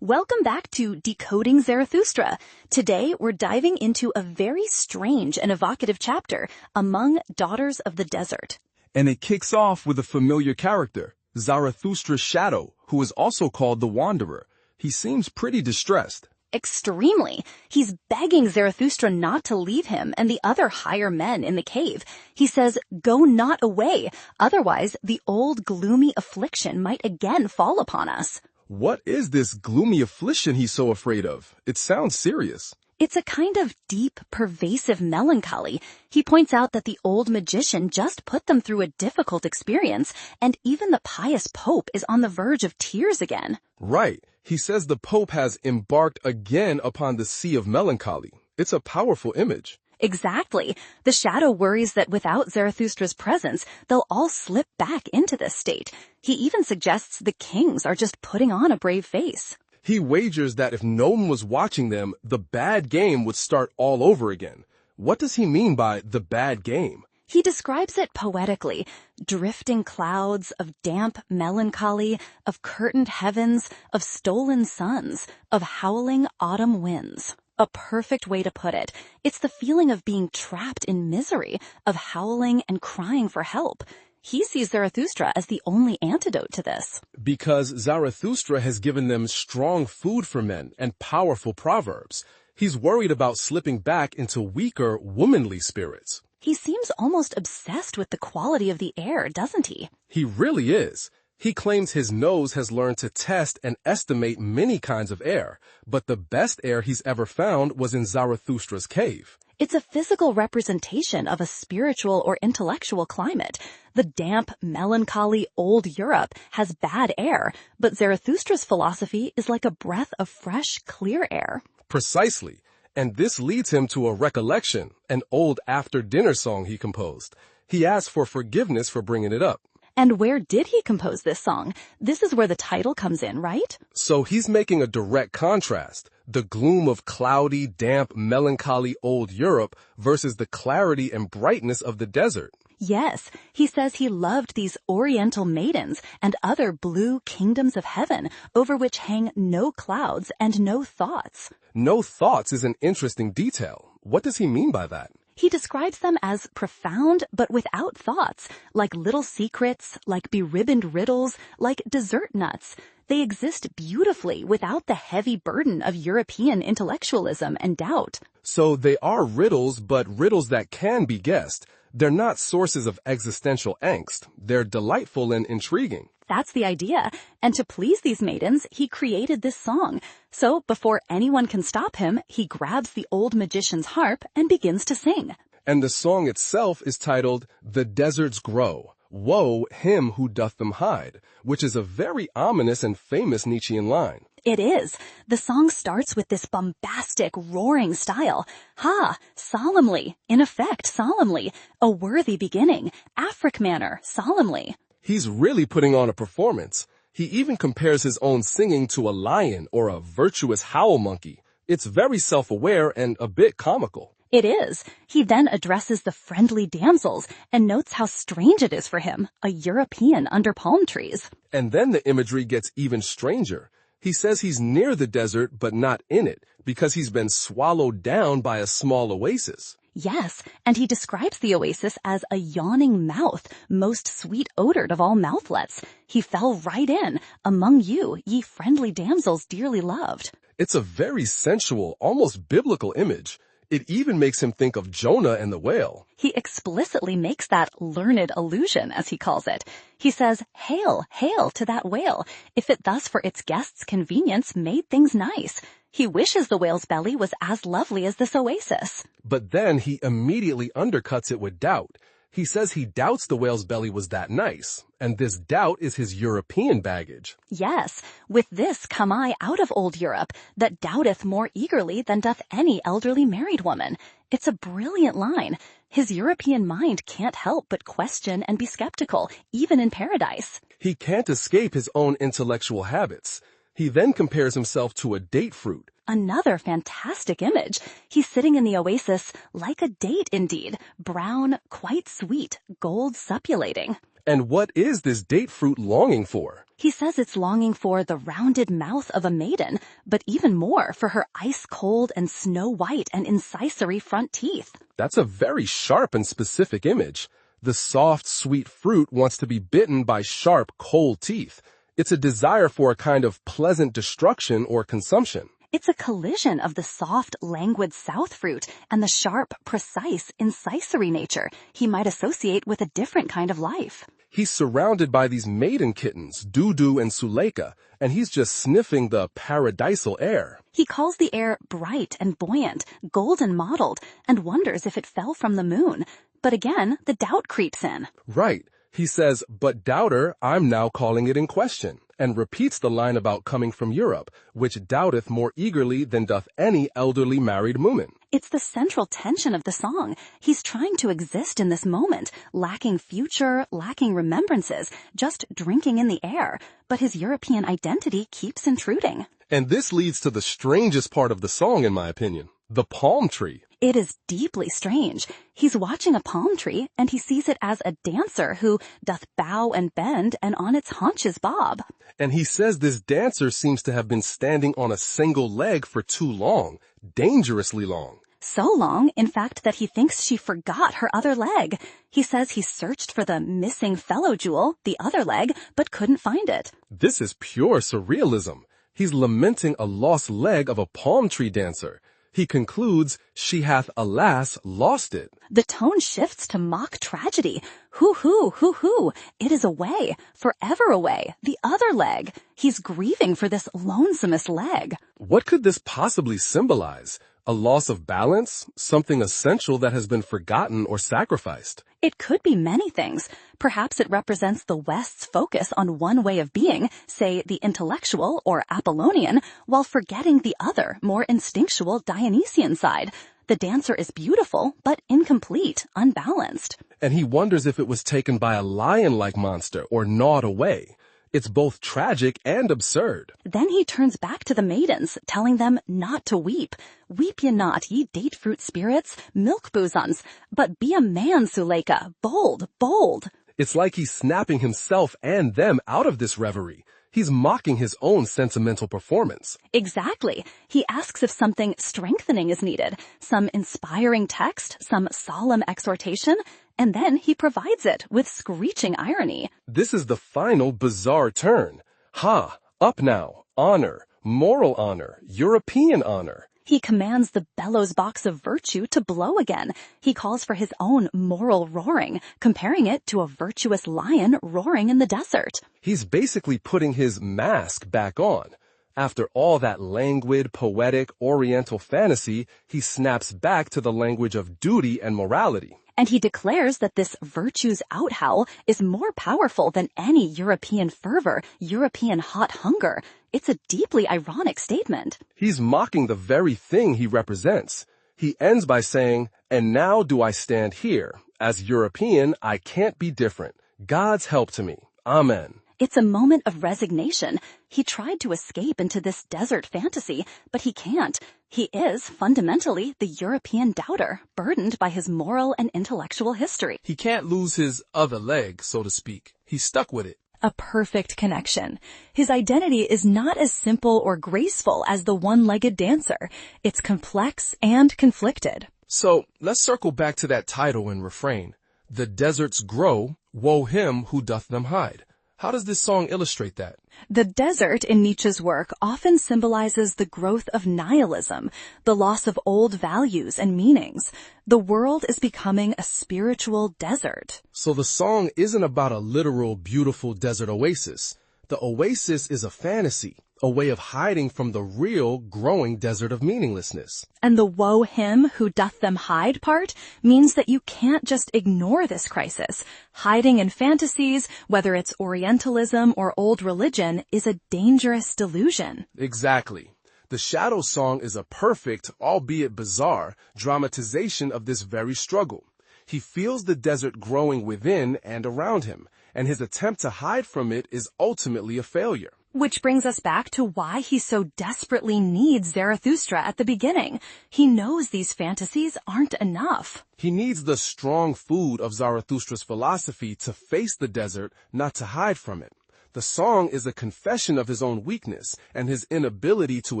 Welcome back to Decoding Zarathustra. Today, we're diving into a very strange and evocative chapter, Among Daughters of the Desert. And it kicks off with a familiar character, Zarathustra's shadow, who is also called the Wanderer. He seems pretty distressed. Extremely. He's begging Zarathustra not to leave him and the other higher men in the cave. He says, "Go not away, otherwise the old gloomy affliction might again fall upon us." What is this gloomy affliction he's so afraid of? It sounds serious. It's a kind of deep, pervasive melancholy. He points out that the old magician just put them through a difficult experience, and even the pious Pope is on the verge of tears again. Right. He says the Pope has embarked again upon the sea of melancholy. It's a powerful image. Exactly. The shadow worries that without Zarathustra's presence, they'll all slip back into this state. He even suggests the kings are just putting on a brave face. He wagers that if no one was watching them, the bad game would start all over again. What does he mean by the bad game? He describes it poetically, drifting clouds of damp melancholy, of curtained heavens, of stolen suns, of howling autumn winds. A perfect way to put it. It's the feeling of being trapped in misery, of howling and crying for help. He sees Zarathustra as the only antidote to this. Because Zarathustra has given them strong food for men and powerful proverbs. He's worried about slipping back into weaker, womanly spirits. He seems almost obsessed with the quality of the air, doesn't he? He really is. He claims his nose has learned to test and estimate many kinds of air, but the best air he's ever found was in Zarathustra's cave. It's a physical representation of a spiritual or intellectual climate. The damp, melancholy old Europe has bad air, but Zarathustra's philosophy is like a breath of fresh, clear air. Precisely. And this leads him to a recollection, an old after-dinner song he composed. He asks for forgiveness for bringing it up. And where did he compose this song? This is where the title comes in, right? So he's making a direct contrast. The gloom of cloudy, damp, melancholy old Europe versus the clarity and brightness of the desert. Yes, he says he loved these oriental maidens and other blue kingdoms of heaven over which hang no clouds and no thoughts. No thoughts is an interesting detail. What does he mean by that? He describes them as profound but without thoughts, like little secrets, like beribboned riddles, like dessert nuts. They exist beautifully without the heavy burden of European intellectualism and doubt. So they are riddles, but riddles that can be guessed. They're not sources of existential angst. They're delightful and intriguing. That's the idea. And to please these maidens, he created this song. So before anyone can stop him, he grabs the old magician's harp and begins to sing. And the song itself is titled, "The Deserts Grow. Woe him who doth them hide," which is a very ominous and famous Nietzschean line. It is. The song starts with this bombastic, roaring style. Ha! Solemnly. In effect, solemnly. A worthy beginning. Afric manner. Solemnly. He's really putting on a performance. He even compares his own singing to a lion or a virtuous howl monkey. It's very self-aware and a bit comical. It is. He then addresses the friendly damsels and notes how strange it is for him, a European under palm trees. And then the imagery gets even stranger. He says he's near the desert but not in it because he's been swallowed down by a small oasis. Yes, and he describes the oasis as a yawning mouth, most sweet-odored of all mouthlets. He fell right in, among you, ye friendly damsels dearly loved. It's a very sensual, almost biblical image. It even makes him think of Jonah and the whale. He explicitly makes that learned allusion, as he calls it. He says, "Hail, hail to that whale, if it thus for its guests' convenience made things nice." He wishes the whale's belly was as lovely as this oasis. But then he immediately undercuts it with doubt. He says he doubts the whale's belly was that nice, and this doubt is his European baggage. Yes, with this come I out of old Europe, that doubteth more eagerly than doth any elderly married woman. It's a brilliant line. His European mind can't help but question and be skeptical, even in paradise. He can't escape his own intellectual habits. He then compares himself to a date fruit. Another fantastic image. He's sitting in the oasis like a date indeed, brown, quite sweet, gold suppulating. And what is this date fruit longing for? He says it's longing for the rounded mouth of a maiden, but even more for her ice-cold and snow-white and incisory front teeth. That's a very sharp and specific image. The soft, sweet fruit wants to be bitten by sharp, cold teeth. It's a desire for a kind of pleasant destruction or consumption. It's a collision of the soft, languid south fruit and the sharp, precise, incisory nature he might associate with a different kind of life. He's surrounded by these maiden kittens, Dudu and Suleika, and he's just sniffing the paradisal air. He calls the air bright and buoyant, golden mottled, and wonders if it fell from the moon. But again, the doubt creeps in. Right. He says, "But doubter, I'm now calling it in question," and repeats the line about coming from Europe, which doubteth more eagerly than doth any elderly married woman. It's the central tension of the song. He's trying to exist in this moment, lacking future, lacking remembrances, just drinking in the air. But his European identity keeps intruding. And this leads to the strangest part of the song, in my opinion, the palm tree. It is deeply strange. He's watching a palm tree, and he sees it as a dancer who doth bow and bend and on its haunches bob. And he says this dancer seems to have been standing on a single leg for too long, dangerously long. So long, in fact, that he thinks she forgot her other leg. He says he searched for the missing fellow jewel, the other leg, but couldn't find it. This is pure surrealism. He's lamenting a lost leg of a palm tree dancer. He concludes, "She hath, alas, lost it." The tone shifts to mock tragedy. Hoo-hoo, it is away, forever away, the other leg. He's grieving for this lonesomest leg. What could this possibly symbolize? A loss of balance? Something essential that has been forgotten or sacrificed? It could be many things. Perhaps it represents the West's focus on one way of being, say the intellectual or Apollonian, while forgetting the other, more instinctual Dionysian side. The dancer is beautiful, but incomplete, unbalanced. And he wonders if it was taken by a lion-like monster or gnawed away. It's both tragic and absurd. Then he turns back to the maidens, telling them not to weep. Weep ye not, ye date fruit spirits, milk bosoms, but be a man, Suleika, bold, bold. It's like he's snapping himself and them out of this reverie. He's mocking his own sentimental performance. Exactly. He asks if something strengthening is needed, some inspiring text, some solemn exhortation, and then he provides it with screeching irony. This is the final bizarre turn. Ha! Up now! Honor! Moral honor! European honor! He commands the bellows box of virtue to blow again. He calls for his own moral roaring, comparing it to a virtuous lion roaring in the desert. He's basically putting his mask back on. After all that languid, poetic, oriental fantasy, he snaps back to the language of duty and morality. And he declares that this virtue's outhowl is more powerful than any European fervor, European hot hunger. It's a deeply ironic statement. He's mocking the very thing he represents. He ends by saying, "And now do I stand here. As European, I can't be different. God's help to me. Amen." It's a moment of resignation. He tried to escape into this desert fantasy, but he can't. He is, fundamentally, the European doubter, burdened by his moral and intellectual history. He can't lose his other leg, so to speak. He's stuck with it. A perfect connection. His identity is not as simple or graceful as the one-legged dancer. It's complex and conflicted. So let's circle back to that title and refrain. The deserts grow, woe him who doth them hide. How does this song illustrate that? The desert in Nietzsche's work often symbolizes the growth of nihilism, the loss of old values and meanings. The world is becoming a spiritual desert. So the song isn't about a literal, beautiful desert oasis. The oasis is a fantasy, a way of hiding from the real, growing desert of meaninglessness. And the woe him who doth them hide part means that you can't just ignore this crisis. Hiding in fantasies, whether it's Orientalism or old religion, is a dangerous delusion. Exactly. The Shadow Song is a perfect, albeit bizarre, dramatization of this very struggle. He feels the desert growing within and around him, and his attempt to hide from it is ultimately a failure. Which brings us back to why he so desperately needs Zarathustra at the beginning. He knows these fantasies aren't enough. He needs the strong food of Zarathustra's philosophy to face the desert, not to hide from it. The song is a confession of his own weakness and his inability to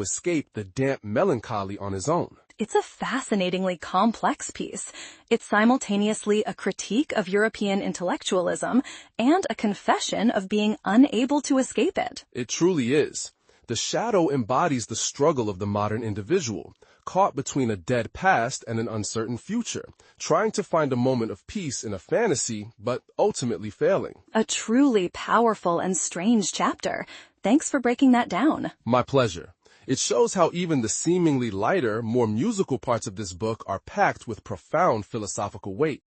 escape the damp melancholy on his own. It's a fascinatingly complex piece. It's simultaneously a critique of European intellectualism and a confession of being unable to escape it. It truly is. The shadow embodies the struggle of the modern individual, caught between a dead past and an uncertain future, trying to find a moment of peace in a fantasy, but ultimately failing. A truly powerful and strange chapter. Thanks for breaking that down. My pleasure. It shows how even the seemingly lighter, more musical parts of this book are packed with profound philosophical weight.